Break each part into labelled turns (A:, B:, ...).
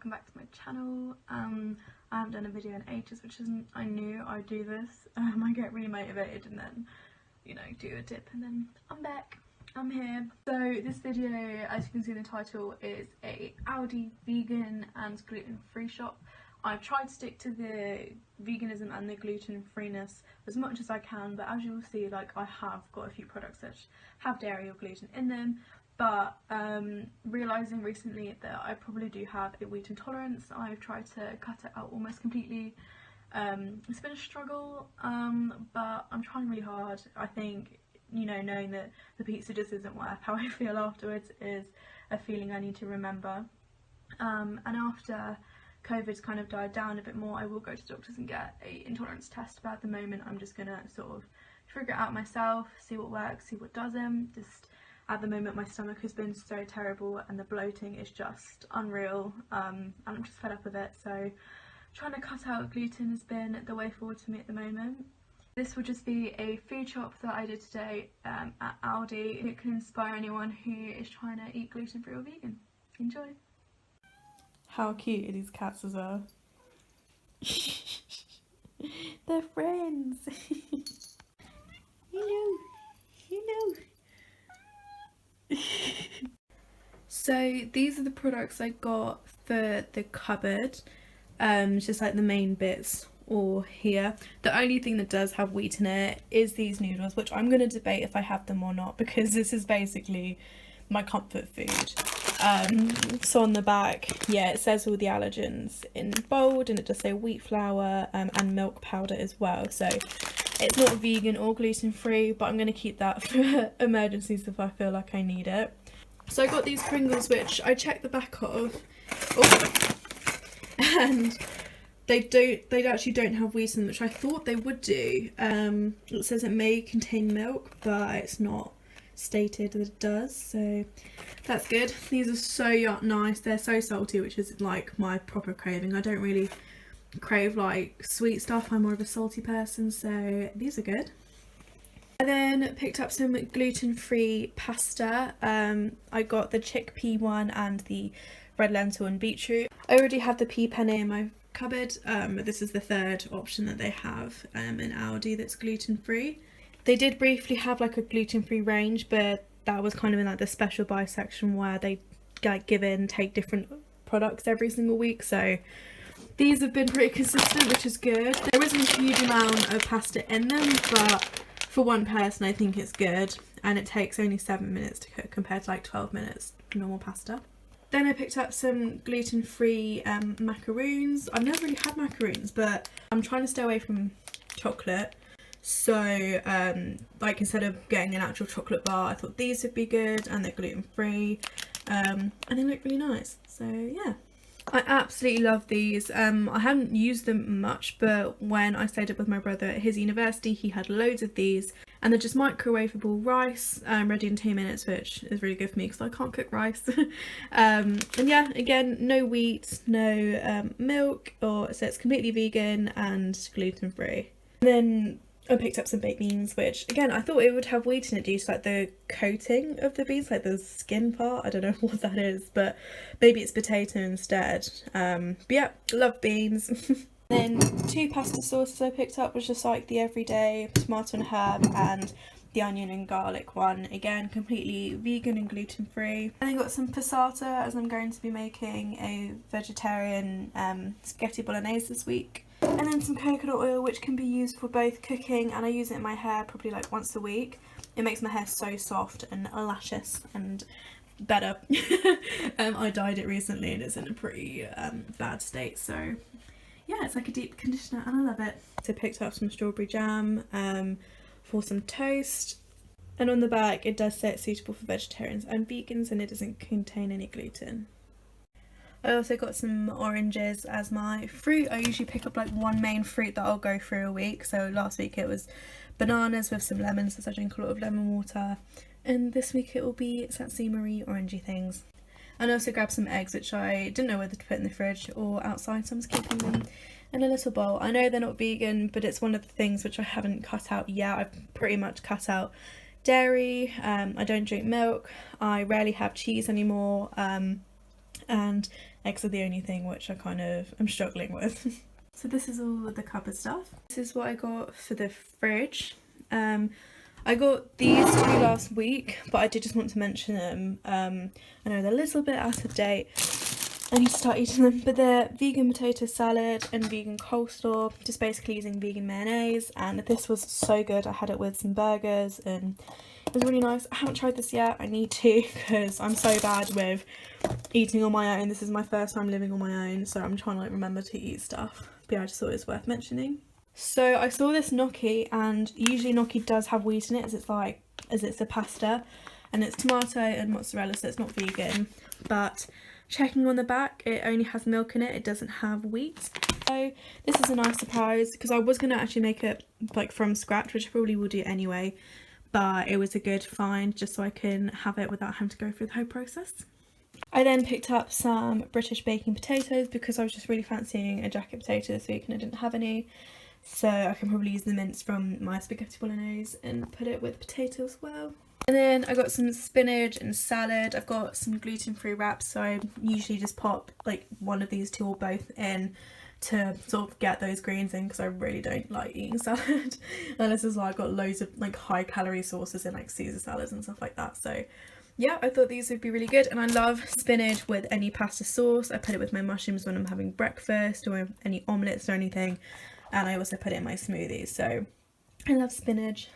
A: welcome back to my channel. I haven't done a video in ages, which isn't, I knew I'd do this. I get really motivated and then, you know, do a dip and then I'm back. I'm here. So this video, as you can see in the title, is a Aldi vegan and gluten-free shop. I've tried to stick to the veganism and the gluten-freeness as much as I can, but as you will see, like, I have got a few products that have dairy or gluten in them, but realising recently that I probably do have a wheat intolerance, I've tried to cut it out almost completely. It's been a struggle, but I'm trying really hard. I think, you know, knowing that the pizza just isn't worth how I feel afterwards is a feeling I need to remember. And after COVID's kind of died down a bit more, I will go to doctors and get a intolerance test, but at the moment I'm just gonna sort of figure it out myself, see what works, see what doesn't. Just at the moment my stomach has been so terrible and the bloating is just unreal, and I'm just fed up with it, so trying to cut out gluten has been the way forward for me at the moment. This will just be a food shop that I did today at Aldi. It can inspire anyone who is trying to eat gluten-free or vegan. Enjoy! How cute are these cats as well? They're friends! Hello! Hello! So these are the products I got for the cupboard. Just like the main bits or here. The only thing that does have wheat in it is these noodles, which I'm going to debate if I have them or not, because this is basically my comfort food. So on the back, yeah, it says all the allergens in bold, and it does say wheat flour and milk powder as well. So it's not vegan or gluten free, but I'm going to keep that for emergencies if I feel like I need it. So I got these Pringles, which I checked the back of, and they actually don't have wheat in them, which I thought they would do. It says it may contain milk, but it's not stated that it does, so that's good. These are so nice. They're so salty, which is like my proper craving. I don't really crave like sweet stuff. I'm more of a salty person, so these are good. I then picked up some gluten-free pasta. I got the chickpea one and the red lentil and beetroot. I already have the pea penne in my cupboard, but this is the third option that they have in Aldi that's gluten-free. They did briefly have like a gluten-free range, but that was kind of in like the special buy section where they like give in, take different products every single week. So these have been pretty consistent, which is good. There isn't a huge amount of pasta in them, but for one person I think it's good, and it takes only 7 minutes to cook compared to like 12 minutes normal pasta. Then I picked up some gluten-free macaroons. I've never really had macaroons, but I'm trying to stay away from chocolate. So like instead of getting an actual chocolate bar, I thought these would be good, and they're gluten-free, and they look really nice. So yeah, I absolutely love these. I haven't used them much, but when I stayed up with my brother at his university, he had loads of these, and they're just microwavable rice, ready in 2 minutes, which is really good for me because I can't cook rice. And yeah, again, no wheat, no milk, so it's completely vegan and gluten-free. And then I picked up some baked beans, which again I thought it would have wheat in it due to like the coating of the beans, like the skin part. I don't know what that is, but maybe it's potato instead. But yeah, love beans. Then 2 pasta sauces I picked up was just like the everyday tomato and herb and the onion and garlic one. Again, completely vegan and gluten free. And then got some passata, as I'm going to be making a vegetarian spaghetti bolognese this week. And then some coconut oil, which can be used for both cooking, and I use it in my hair probably like once a week. It makes my hair so soft and luscious and better. I dyed it recently and it's in a pretty bad state, so yeah, it's like a deep conditioner and I love it. So I picked up some strawberry jam for some toast, and on the back it does say it's suitable for vegetarians and vegans, and it doesn't contain any gluten. I also got some oranges as my fruit. I usually pick up like one main fruit that I'll go through a week. So last week it was bananas with some lemons, as I drink a lot of lemon water. And this week it will be satsuma-y orangey things. And I also grabbed some eggs, which I didn't know whether to put in the fridge or outside, so I'm just keeping them in a little bowl. I know they're not vegan, but it's one of the things which I haven't cut out yet. I've pretty much cut out dairy. I don't drink milk. I rarely have cheese anymore. and eggs are the only thing which I kind of am struggling with. So this is all of the cupboard stuff. This is what I got for the fridge. I got these two last week, but I did just want to mention them. I know they're a little bit out of date. I need to start eating them, but they're vegan potato salad and vegan coleslaw, just basically using vegan mayonnaise, and this was so good. I had it with some burgers and it was really nice. I haven't tried this yet, I need to, because I'm so bad with eating on my own. This is my first time living on my own, so I'm trying to like remember to eat stuff. But yeah, I just thought it was worth mentioning. So I saw this gnocchi, and usually gnocchi does have wheat in it as it's a pasta, and it's tomato and mozzarella, so it's not vegan, but checking on the back, it only has milk in it, it doesn't have wheat. So this is a nice surprise, because I was going to actually make it like from scratch, which I probably will do anyway, but it was a good find just so I can have it without having to go through the whole process. I then picked up some British baking potatoes because I was just really fancying a jacket potato this week and I didn't have any, so I can probably use the mince from my spaghetti bolognese and put it with potato as well. And then I got some spinach and salad. I've got some gluten-free wraps, so I usually just pop like one of these two or both in to sort of get those greens in, because I really don't like eating salad unless it's like got loads of like high calorie sauces in, like Caesar salads and stuff like that. So yeah, I thought these would be really good, and I love spinach with any pasta sauce. I put it with my mushrooms when I'm having breakfast or any omelettes or anything, and I also put it in my smoothies, so I love spinach.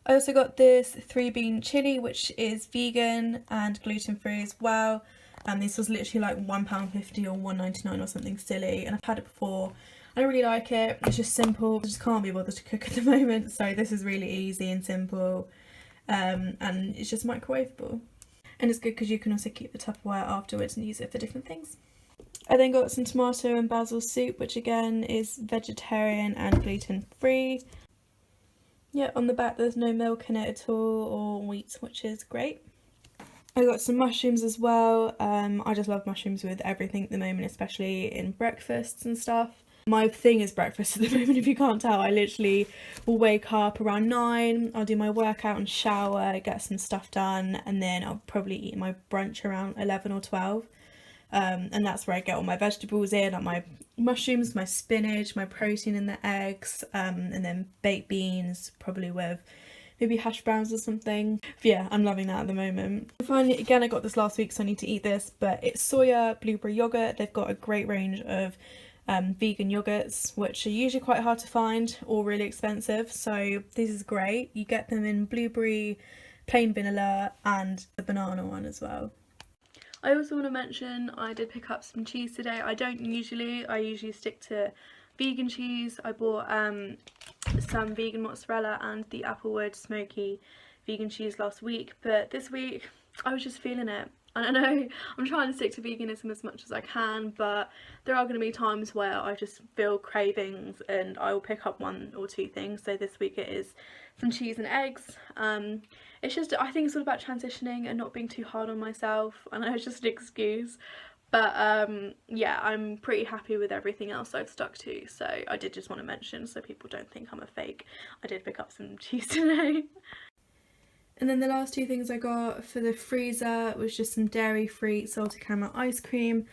A: I also got this 3-bean chili, which is vegan and gluten-free as well, and this was literally like £1.50 or £1.99 or something silly, and I've had it before. I really like it. It's just simple. I just can't be bothered to cook at the moment, so this is really easy and simple, and it's just microwavable. And it's good because you can also keep the Tupperware afterwards and use it for different things. I then got some tomato and basil soup, which again is vegetarian and gluten-free. Yeah, on the back there's no milk in it at all or wheat, which is great. I got some mushrooms as well. I just love mushrooms with everything at the moment, especially in breakfasts and stuff. My thing is breakfast at the moment, if you can't tell. I literally will wake up around 9, I'll do my workout and shower, get some stuff done, and then I'll probably eat my brunch around 11 or 12. And that's where I get all my vegetables in, like my mushrooms, my spinach, my protein in the eggs, and then baked beans, probably with maybe hash browns or something. But yeah, I'm loving that at the moment. Finally, again, I got this last week, so I need to eat this, but it's soya blueberry yogurt. They've got a great range of vegan yogurts, which are usually quite hard to find or really expensive, so this is great. You get them in blueberry, plain vanilla, and the banana one as well. I also want to mention I did pick up some cheese today. I usually stick to vegan cheese. I bought some vegan mozzarella and the Applewood smoky vegan cheese last week, but this week I was just feeling it. And I know I'm trying to stick to veganism as much as I can, but there are going to be times where I just feel cravings and I will pick up one or two things. So this week it is some cheese and eggs. It's just, I think it's all about transitioning and not being too hard on myself. I know it's just an excuse, but yeah, I'm pretty happy with everything else I've stuck to. So I did just want to mention, so people don't think I'm a fake, I did pick up some cheese today. And then the last two things I got for the freezer was just some dairy-free salted caramel ice cream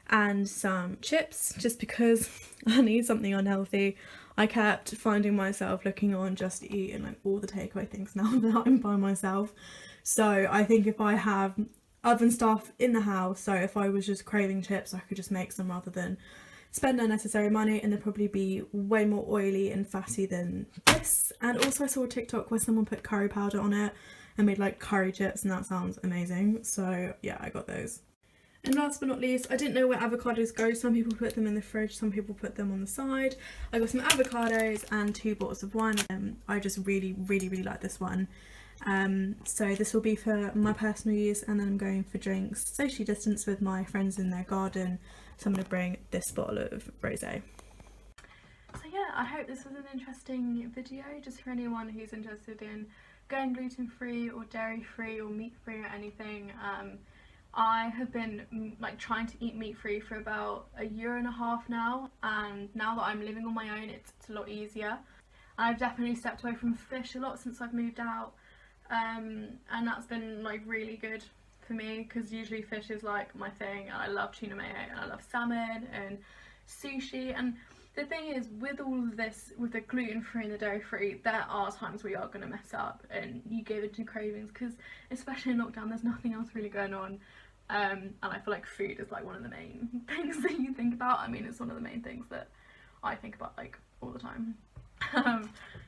A: and some chips, just because I need something unhealthy. I kept finding myself looking on Just Eat and like all the takeaway things now that I'm by myself. So I think if I have oven stuff in the house, so if I was just craving chips, I could just make some rather than spend unnecessary money, and they'd probably be way more oily and fatty than this. And also I saw a TikTok where someone put curry powder on it and made like curry chips, and that sounds amazing. So yeah, I got those. And last but not least, I didn't know where avocados go. Some people put them in the fridge, some people put them on the side. I got some avocados and 2 bottles of wine. I just really like this one. So this will be for my personal use, and then I'm going for drinks, socially distanced with my friends in their garden. So I'm going to bring this bottle of rosé. So yeah, I hope this was an interesting video, just for anyone who's interested in going gluten-free or dairy-free or meat-free or anything. I have been like trying to eat meat-free for about a year and a half now, and now that I'm living on my own, it's a lot easier. I've definitely stepped away from fish a lot since I've moved out, and that's been like really good for me, because usually fish is like my thing, and I love tuna mayo and I love salmon and sushi. And the thing is, with all of this, with the gluten-free and the dairy-free, there are times where you are going to mess up and you give into cravings, because especially in lockdown there's nothing else really going on. And I feel like food is like one of the main things that you think about. I mean, it's one of the main things that I think about like all the time.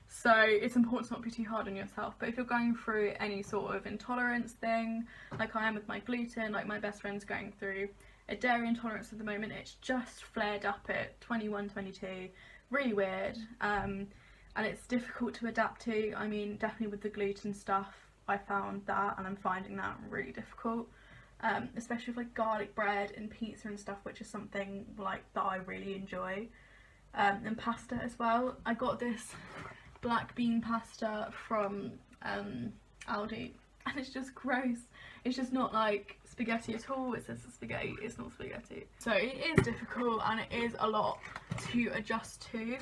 A: So it's important to not be too hard on yourself. But if you're going through any sort of intolerance thing, like I am with my gluten, like my best friend's going through a dairy intolerance at the moment, it's just flared up at 21, 22, really weird, and it's difficult to adapt to. I mean, definitely with the gluten stuff, I found that, and I'm finding that really difficult, especially with like garlic bread and pizza and stuff, which is something like that I really enjoy, and pasta as well. I got this black bean pasta from Aldi, and it's just gross. It's just not like spaghetti at all. It says spaghetti, it's not spaghetti. So it is difficult and it is a lot to adjust to.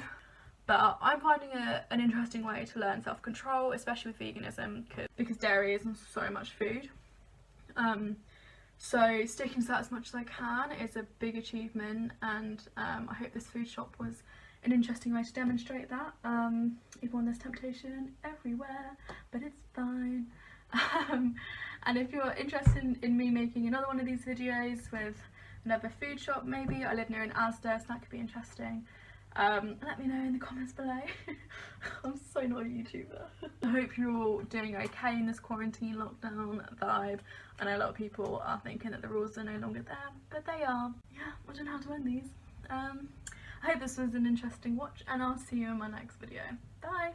A: But I'm finding an interesting way to learn self-control, especially with veganism, because dairy isn't so much food. So sticking to that as much as I can is a big achievement, and I hope this food shop was an interesting way to demonstrate that. Even there's temptation everywhere, but it's fine. And if you're interested in me making another one of these videos with another food shop, maybe, I live near an Asda, so that could be interesting. Let me know in the comments below. I'm so not a YouTuber. I hope you're all doing okay in this quarantine lockdown vibe. I know a lot of people are thinking that the rules are no longer there, but they are. Yeah, I don't know how to end these. I hope this was an interesting watch, and I'll see you in my next video. Bye!